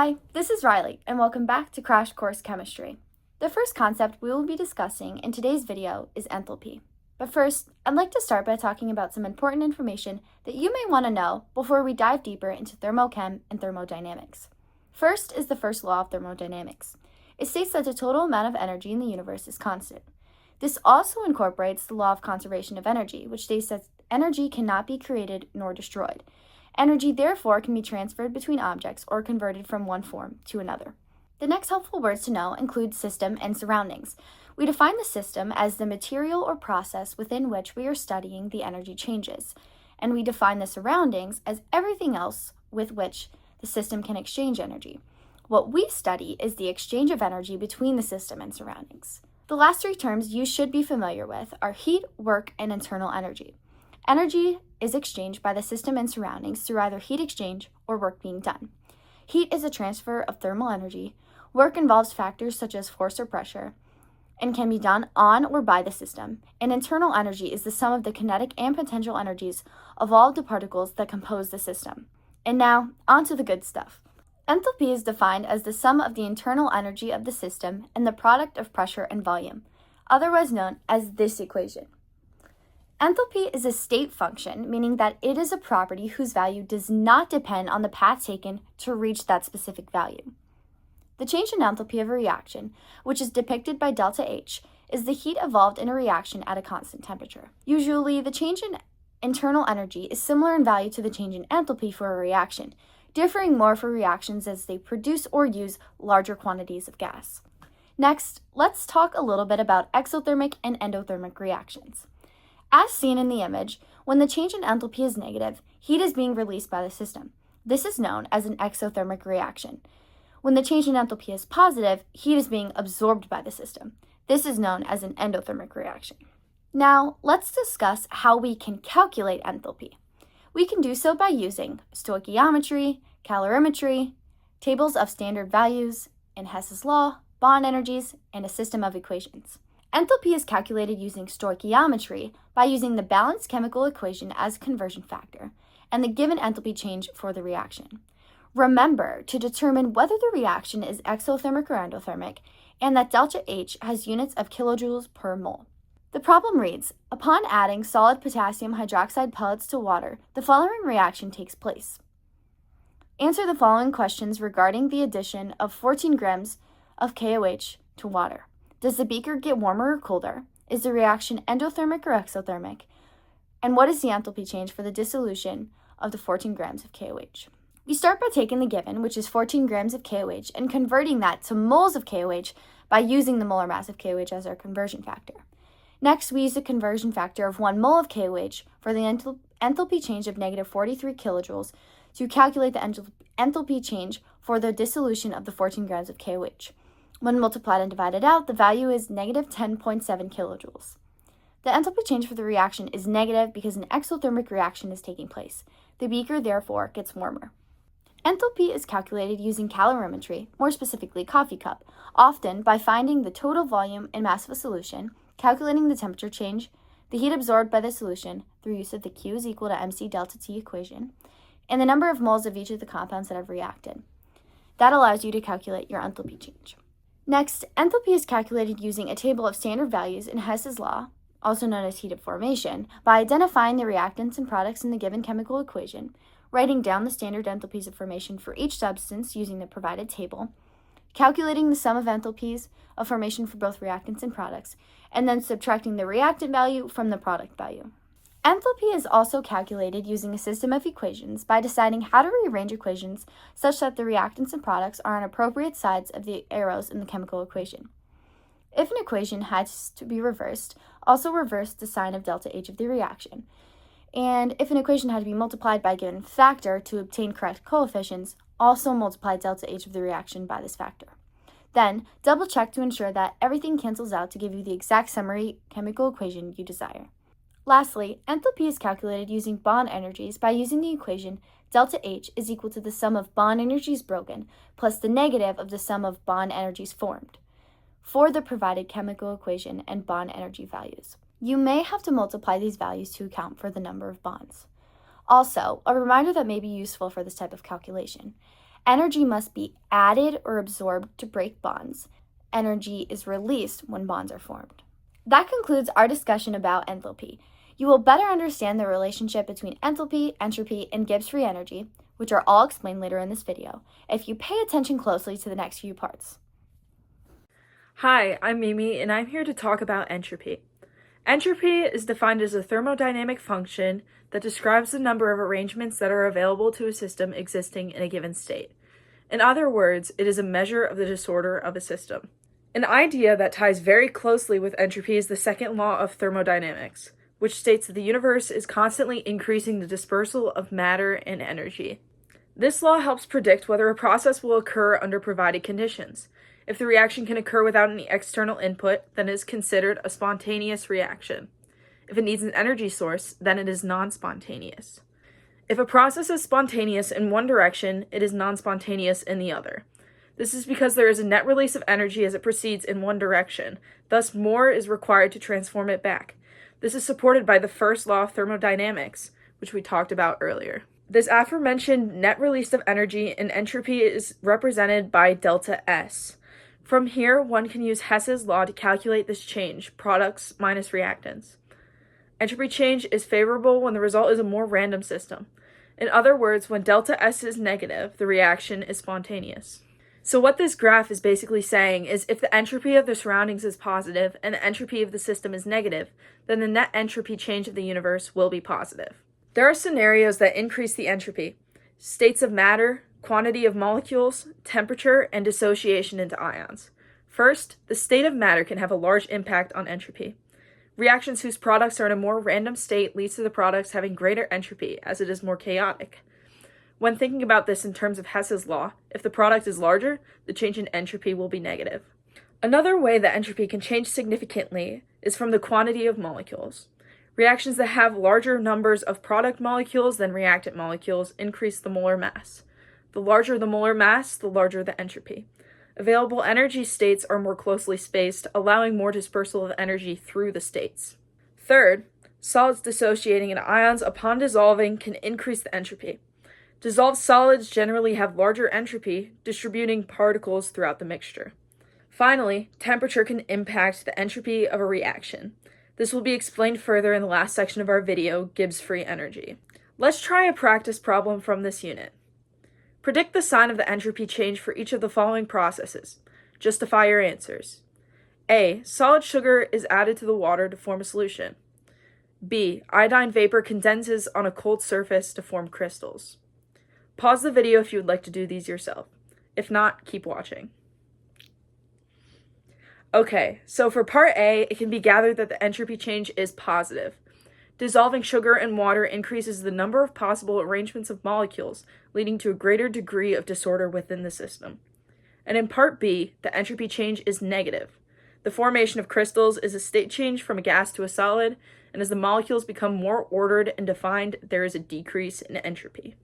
Hi, this is Riley, and welcome back to Crash Course Chemistry. The first concept we will be discussing in today's video is enthalpy. But first, I'd like to start by talking about some important information that you may want to know before we dive deeper into thermochem and thermodynamics. First is the first law of thermodynamics. It states that the total amount of energy in the universe is constant. This also incorporates the law of conservation of energy, which states that energy cannot be created nor destroyed. Energy, therefore, can be transferred between objects or converted from one form to another. The next helpful words to know include system and surroundings. We define the system as the material or process within which we are studying the energy changes, and we define the surroundings as everything else with which the system can exchange energy. What we study is the exchange of energy between the system and surroundings. The last three terms you should be familiar with are heat, work, and internal energy. Energy is exchanged by the system and surroundings through either heat exchange or work being done. Heat is a transfer of thermal energy. Work involves factors such as force or pressure and can be done on or by the system. And internal energy is the sum of the kinetic and potential energies of all of the particles that compose the system. And now, on to the good stuff. Enthalpy is defined as the sum of the internal energy of the system and the product of pressure and volume, otherwise known as this equation. Enthalpy is a state function, meaning that it is a property whose value does not depend on the path taken to reach that specific value. The change in enthalpy of a reaction, which is depicted by delta H, is the heat evolved in a reaction at a constant temperature. Usually, the change in internal energy is similar in value to the change in enthalpy for a reaction, differing more for reactions as they produce or use larger quantities of gas. Next, let's talk a little bit about exothermic and endothermic reactions. As seen in the image, when the change in enthalpy is negative, heat is being released by the system. This is known as an exothermic reaction. When the change in enthalpy is positive, heat is being absorbed by the system. This is known as an endothermic reaction. Now, let's discuss how we can calculate enthalpy. We can do so by using stoichiometry, calorimetry, tables of standard values, and Hess's law, bond energies, and a system of equations. Enthalpy is calculated using stoichiometry by using the balanced chemical equation as a conversion factor and the given enthalpy change for the reaction. Remember to determine whether the reaction is exothermic or endothermic and that delta H has units of kilojoules per mole. The problem reads, upon adding solid potassium hydroxide pellets to water, the following reaction takes place. Answer the following questions regarding the addition of 14 grams of KOH to water. Does the beaker get warmer or colder? Is the reaction endothermic or exothermic? And what is the enthalpy change for the dissolution of the 14 grams of KOH? We start by taking the given, which is 14 grams of KOH, and converting that to moles of KOH by using the molar mass of KOH as our conversion factor. Next, we use the conversion factor of 1 mole of KOH for the enthalpy change of negative 43 kilojoules to calculate the enthalpy change for the dissolution of the 14 grams of KOH. When multiplied and divided out, the value is negative 10.7 kilojoules. The enthalpy change for the reaction is negative because an exothermic reaction is taking place. The beaker, therefore, gets warmer. Enthalpy is calculated using calorimetry, more specifically coffee cup, often by finding the total volume and mass of a solution, calculating the temperature change, the heat absorbed by the solution through use of the Q is equal to mc delta T equation, and the number of moles of each of the compounds that have reacted. That allows you to calculate your enthalpy change. Next, enthalpy is calculated using a table of standard values in Hess's law, also known as heat of formation, by identifying the reactants and products in the given chemical equation, writing down the standard enthalpies of formation for each substance using the provided table, calculating the sum of enthalpies of formation for both reactants and products, and then subtracting the reactant value from the product value. Enthalpy is also calculated using a system of equations by deciding how to rearrange equations such that the reactants and products are on appropriate sides of the arrows in the chemical equation. If an equation has to be reversed, also reverse the sign of delta H of the reaction. And if an equation had to be multiplied by a given factor to obtain correct coefficients, also multiply delta H of the reaction by this factor. Then, double check to ensure that everything cancels out to give you the exact summary chemical equation you desire. Lastly, enthalpy is calculated using bond energies by using the equation delta H is equal to the sum of bond energies broken plus the negative of the sum of bond energies formed for the provided chemical equation and bond energy values. You may have to multiply these values to account for the number of bonds. Also, a reminder that may be useful for this type of calculation. Energy must be added or absorbed to break bonds. Energy is released when bonds are formed. That concludes our discussion about enthalpy. You will better understand the relationship between enthalpy, entropy, and Gibbs free energy, which are all explained later in this video, if you pay attention closely to the next few parts. Hi, I'm Mimi, and I'm here to talk about entropy. Entropy is defined as a thermodynamic function that describes the number of arrangements that are available to a system existing in a given state. In other words, it is a measure of the disorder of a system. An idea that ties very closely with entropy is the second law of thermodynamics, which states that the universe is constantly increasing the dispersal of matter and energy. This law helps predict whether a process will occur under provided conditions. If the reaction can occur without any external input, then it is considered a spontaneous reaction. If it needs an energy source, then it is non-spontaneous. If a process is spontaneous in one direction, it is non-spontaneous in the other. This is because there is a net release of energy as it proceeds in one direction, thus more is required to transform it back. This is supported by the first law of thermodynamics, which we talked about earlier. This aforementioned net release of energy in entropy is represented by delta S. From here, one can use Hess's law to calculate this change, products minus reactants. Entropy change is favorable when the result is a more random system. In other words, when delta S is negative, the reaction is spontaneous. So what this graph is basically saying is if the entropy of the surroundings is positive and the entropy of the system is negative, then the net entropy change of the universe will be positive. There are scenarios that increase the entropy: states of matter, quantity of molecules, temperature, and dissociation into ions. First, the state of matter can have a large impact on entropy. Reactions whose products are in a more random state leads to the products having greater entropy as it is more chaotic. When thinking about this in terms of Hess's law, if the product is larger, the change in entropy will be negative. Another way that entropy can change significantly is from the quantity of molecules. Reactions that have larger numbers of product molecules than reactant molecules increase the molar mass. The larger the molar mass, the larger the entropy. Available energy states are more closely spaced, allowing more dispersal of energy through the states. Third, solids dissociating into ions upon dissolving can increase the entropy. Dissolved solids generally have larger entropy, distributing particles throughout the mixture. Finally, temperature can impact the entropy of a reaction. This will be explained further in the last section of our video, Gibbs free energy. Let's try a practice problem from this unit. Predict the sign of the entropy change for each of the following processes. Justify your answers. A. Solid sugar is added to the water to form a solution. B. Iodine vapor condenses on a cold surface to form crystals. Pause the video if you would like to do these yourself. If not, keep watching. Okay, so for part A, it can be gathered that the entropy change is positive. Dissolving sugar in water increases the number of possible arrangements of molecules, leading to a greater degree of disorder within the system. And in part B, the entropy change is negative. The formation of crystals is a state change from a gas to a solid, and as the molecules become more ordered and defined, there is a decrease in entropy.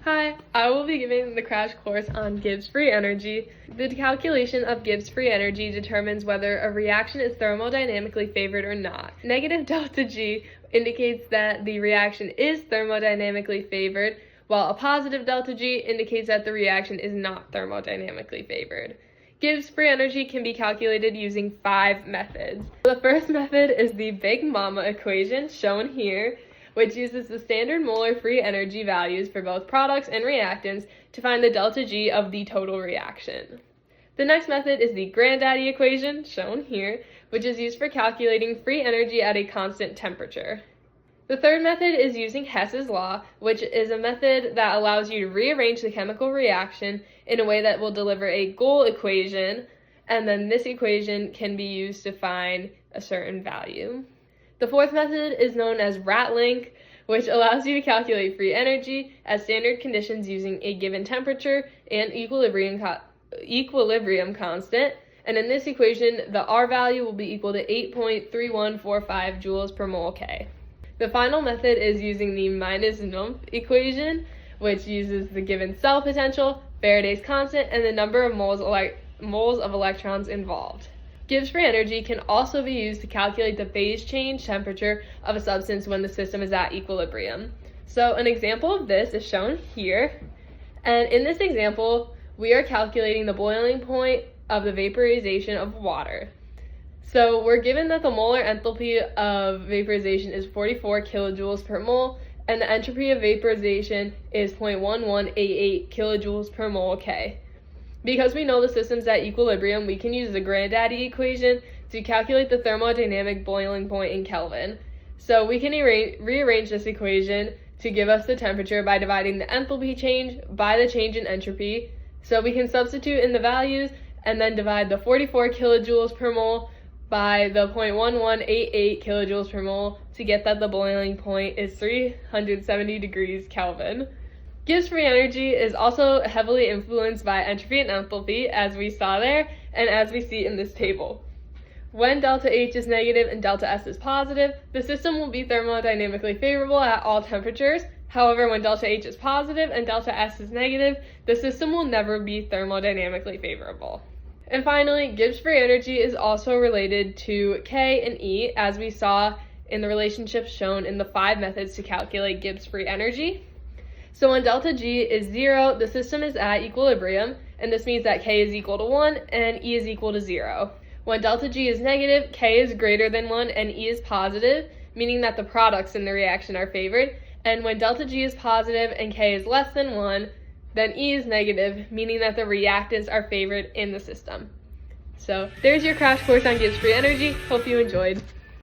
Hi, I will be giving the crash course on Gibbs free energy. The calculation of Gibbs free energy determines whether a reaction is thermodynamically favored or not. Negative delta G indicates that the reaction is thermodynamically favored, while a positive delta G indicates that the reaction is not thermodynamically favored. Gibbs free energy can be calculated using 5 methods. The first method is the Big Mama equation, shown here, which uses the standard molar free energy values for both products and reactants to find the delta G of the total reaction. The next method is the Granddaddy equation, shown here, which is used for calculating free energy at a constant temperature. The third method is using Hess's law, which is a method that allows you to rearrange the chemical reaction in a way that will deliver a goal equation, and then this equation can be used to find a certain value. The fourth method is known as RATLink, which allows you to calculate free energy at standard conditions using a given temperature and equilibrium constant. And in this equation, the R value will be equal to 8.3145 joules per mole K. The final method is using the minus Numph equation, which uses the given cell potential, Faraday's constant, and the number of moles of electrons involved. Gibbs free energy can also be used to calculate the phase change temperature of a substance when the system is at equilibrium. So an example of this is shown here, And in this example, we are calculating the boiling point of the vaporization of water. So we're given that the molar enthalpy of vaporization is 44 kilojoules per mole, and the entropy of vaporization is 0.1188 kilojoules per mole K. Because we know the system's at equilibrium, we can use the granddaddy equation to calculate the thermodynamic boiling point in Kelvin. So we can rearrange this equation to give us the temperature by dividing the enthalpy change by the change in entropy. So we can substitute in the values and then divide the 44 kilojoules per mole by the 0.1188 kilojoules per mole to get that the boiling point is 370 degrees Kelvin. Gibbs free energy is also heavily influenced by entropy and enthalpy, as we saw there, and as we see in this table. When delta H is negative and delta S is positive, the system will be thermodynamically favorable at all temperatures. However, when delta H is positive and delta S is negative, the system will never be thermodynamically favorable. And finally, Gibbs free energy is also related to K and E, as we saw in the relationships shown in the 5 methods to calculate Gibbs free energy. So when delta G is 0, the system is at equilibrium, and this means that K is equal to 1 and E is equal to 0. When delta G is negative, K is greater than 1 and E is positive, meaning that the products in the reaction are favored. And when delta G is positive and K is less than 1, then E is negative, meaning that the reactants are favored in the system. So there's your crash course on Gibbs free energy. Hope you enjoyed.